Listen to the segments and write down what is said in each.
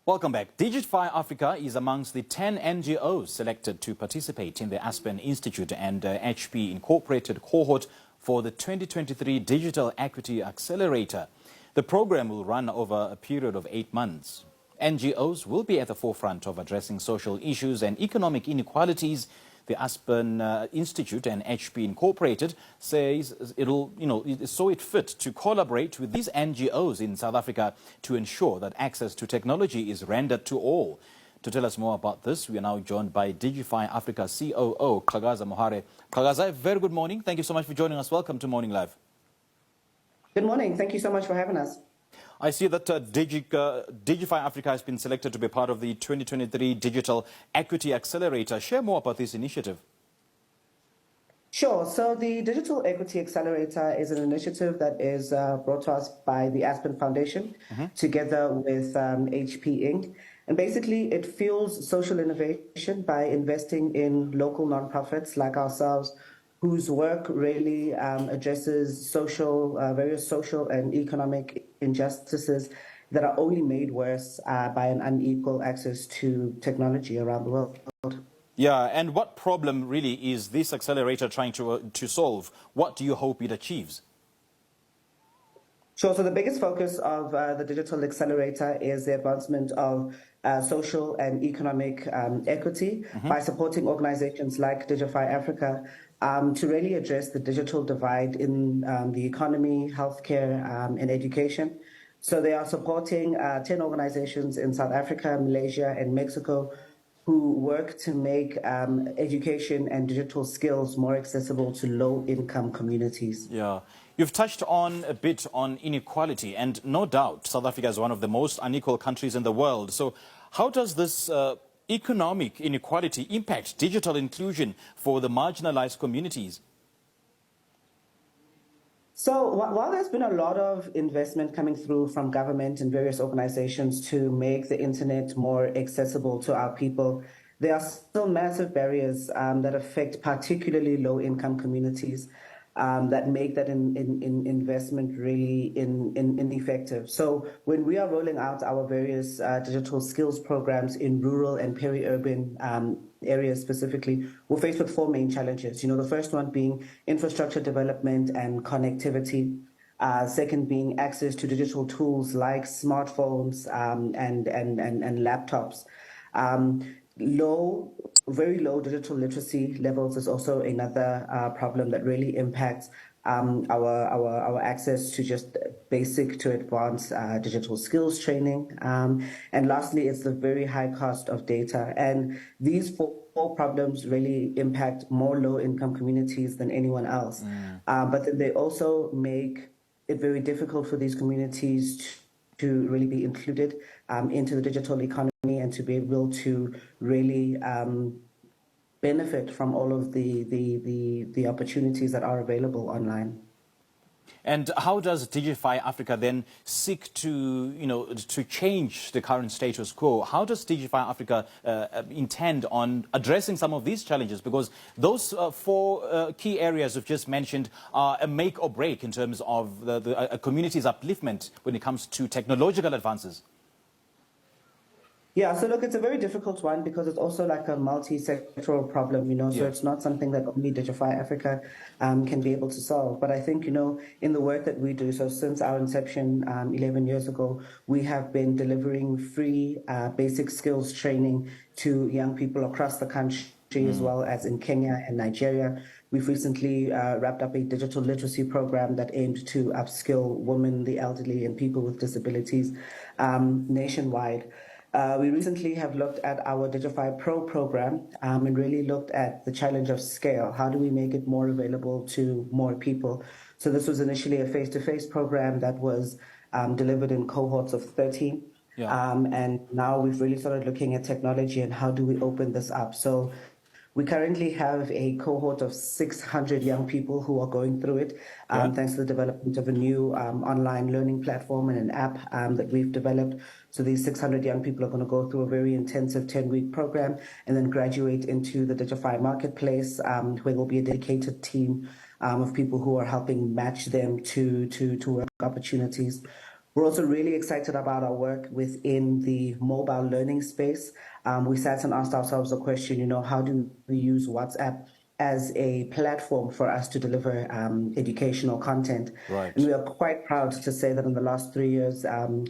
Welcome back. Digify Africa is amongst the 10 NGOs selected to participate in the Aspen Institute and HP Incorporated cohort for the 2023 Digital Equity Accelerator. The program will run over a period of 8 months. NGOs will be at the forefront of addressing social issues and economic inequalities. The Aspen Institute and HP Incorporated says it saw it fit to collaborate with these NGOs in South Africa to ensure that access to technology is rendered to all. To tell us more about this, we are now joined by Digify Africa COO, Qhakaza Mohare. Qhakaza, very good morning. Thank you so much for joining us. Welcome to Morning Live. Good morning. Thank you so much for having us. I see that Digify Africa has been selected to be part of the 2023 Digital Equity Accelerator. Share more about this initiative. Sure. So the Digital Equity Accelerator is an initiative that is brought to us by the Aspen Foundation together with HP Inc. And basically, it fuels social innovation by investing in local nonprofits like ourselves, whose work really addresses various social and economic injustices that are only made worse by an unequal access to technology around the world. Yeah, and what problem really is this accelerator trying to solve? What do you hope it achieves? Sure. So the biggest focus of the Digital Accelerator is the advancement of social and economic equity by supporting organizations like Digify Africa to really address the digital divide in the economy, healthcare, and education. So they are supporting 10 organizations in South Africa, Malaysia, and Mexico who work to make education and digital skills more accessible to low-income communities. Yeah. You've touched on a bit on inequality, and no doubt South Africa is one of the most unequal countries in the world. So how does this economic inequality impact digital inclusion for the marginalized communities? So while there's been a lot of investment coming through from government and various organizations to make the internet more accessible to our people, there are still massive barriers that affect particularly low-income communities that make that investment really ineffective. So when we are rolling out our various digital skills programs in rural and peri-urban areas specifically, we're faced with 4 main challenges. The first one being infrastructure development and connectivity. Second being access to digital tools like smartphones and laptops. Very low digital literacy levels is also another problem that really impacts our access to just basic to advanced digital skills training. And lastly, it's the very high cost of data. And these four problems really impact more low-income communities than anyone else. But then they also make it very difficult for these communities to really be included into the digital economy and to be able to really benefit from all of the opportunities that are available online. And how does Digify Africa then seek to change the current status quo? How does Digify Africa intend on addressing some of these challenges? Because those 4 key areas you've just mentioned are a make or break in terms of a community's upliftment when it comes to technological advances. Yeah, so look, it's a very difficult one because it's also like a multi-sectoral problem, so it's not something that only Digify Africa can be able to solve. But I think, in the work that we do, so since our inception 11 years ago, we have been delivering free basic skills training to young people across the country, as well as in Kenya and Nigeria. We've recently wrapped up a digital literacy program that aimed to upskill women, the elderly, and people with disabilities nationwide. We recently have looked at our Digify Pro program and really looked at the challenge of scale. How do we make it more available to more people? So this was initially a face-to-face program that was delivered in cohorts of 13. And now we've really started looking at technology and how do we open this up. So we currently have a cohort of 600 young people who are going through it, thanks to the development of a new online learning platform and an app that we've developed. So these 600 young people are going to go through a very intensive 10-week program and then graduate into the Digify marketplace, where there'll be a dedicated team of people who are helping match them to work opportunities. We're also really excited about our work within the mobile learning space. We sat and asked ourselves a question, how do we use WhatsApp as a platform for us to deliver educational content? Right. And we are quite proud to say that in the last 3 years, 2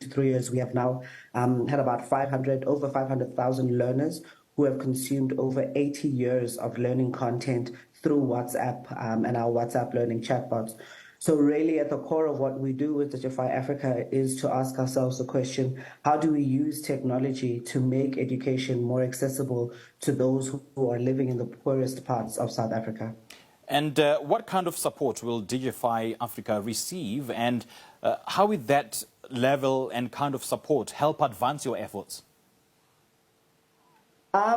to 3 years, we have now had about over 500,000 learners who have consumed over 80 years of learning content through WhatsApp and our WhatsApp learning chatbots. So really at the core of what we do with Digify Africa is to ask ourselves the question, how do we use technology to make education more accessible to those who are living in the poorest parts of South Africa? And what kind of support will Digify Africa receive, and how will that level and kind of support help advance your efforts?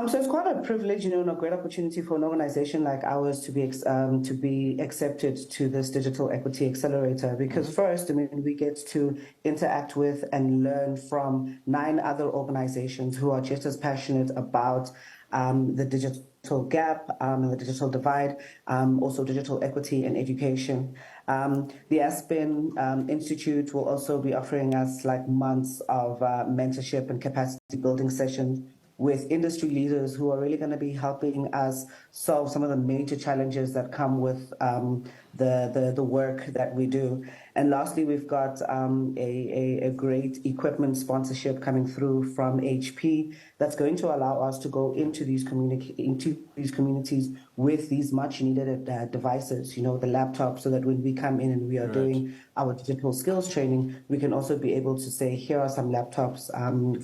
So it's quite a privilege, and a great opportunity for an organization like ours to be accepted to this Digital Equity Accelerator. Because first, we get to interact with and learn from 9 other organizations who are just as passionate about the digital gap and the digital divide, also digital equity and education. The Aspen Institute will also be offering us months of mentorship and capacity building sessions with industry leaders who are really going to be helping us solve some of the major challenges that come with the work that we do. And lastly, we've got a great equipment sponsorship coming through from HP that's going to allow us to go into these communities with these much needed devices, the laptops, so that when we come in and we are doing our digital skills training, we can also be able to say, here are some laptops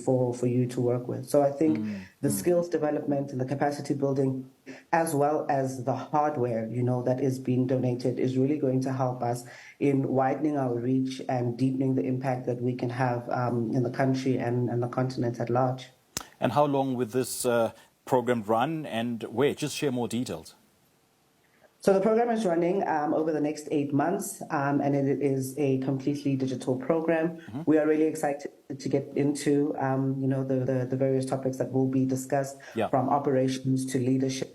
for you to work with. So I think the skills development and the capacity building, as well as the hardware, that is being donated, is really going to help us in widening our reach and deepening the impact that we can have in the country and the continent at large. And how long will this program run, and where? Just share more details. So the program is running over the next 8 months, and it is a completely digital program. We are really excited to get into, the various topics that will be discussed, from operations to leadership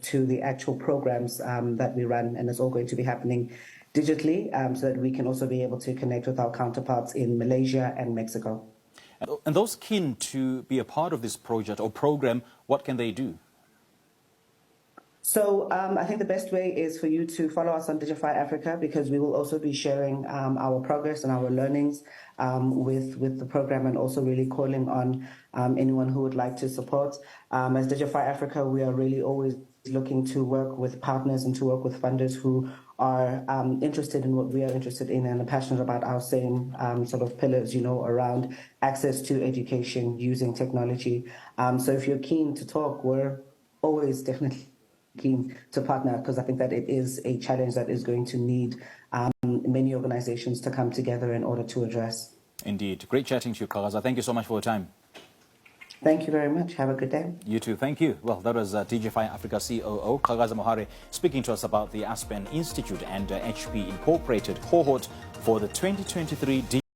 to the actual programs that we run, and it's all going to be happening digitally, so that we can also be able to connect with our counterparts in Malaysia and Mexico. And those keen to be a part of this project or program, what can they do? So I think the best way is for you to follow us on Digify Africa, because we will also be sharing our progress and our learnings with the program, and also really calling on anyone who would like to support. As Digify Africa, we are really always looking to work with partners and to work with funders who are interested in what we are interested in and are passionate about our same sort of pillars, around access to education using technology. So if you're keen to talk, we're always definitely keen to partner, because I think that it is a challenge that is going to need many organizations to come together in order to address. Indeed. Great chatting to you, Qhakaza. Thank you so much for your time. Thank you very much. Have a good day. You too. Thank you. Well, that was Digify Africa COO Qhakaza Mohare speaking to us about the Aspen Institute and HP Incorporated cohort for the 2023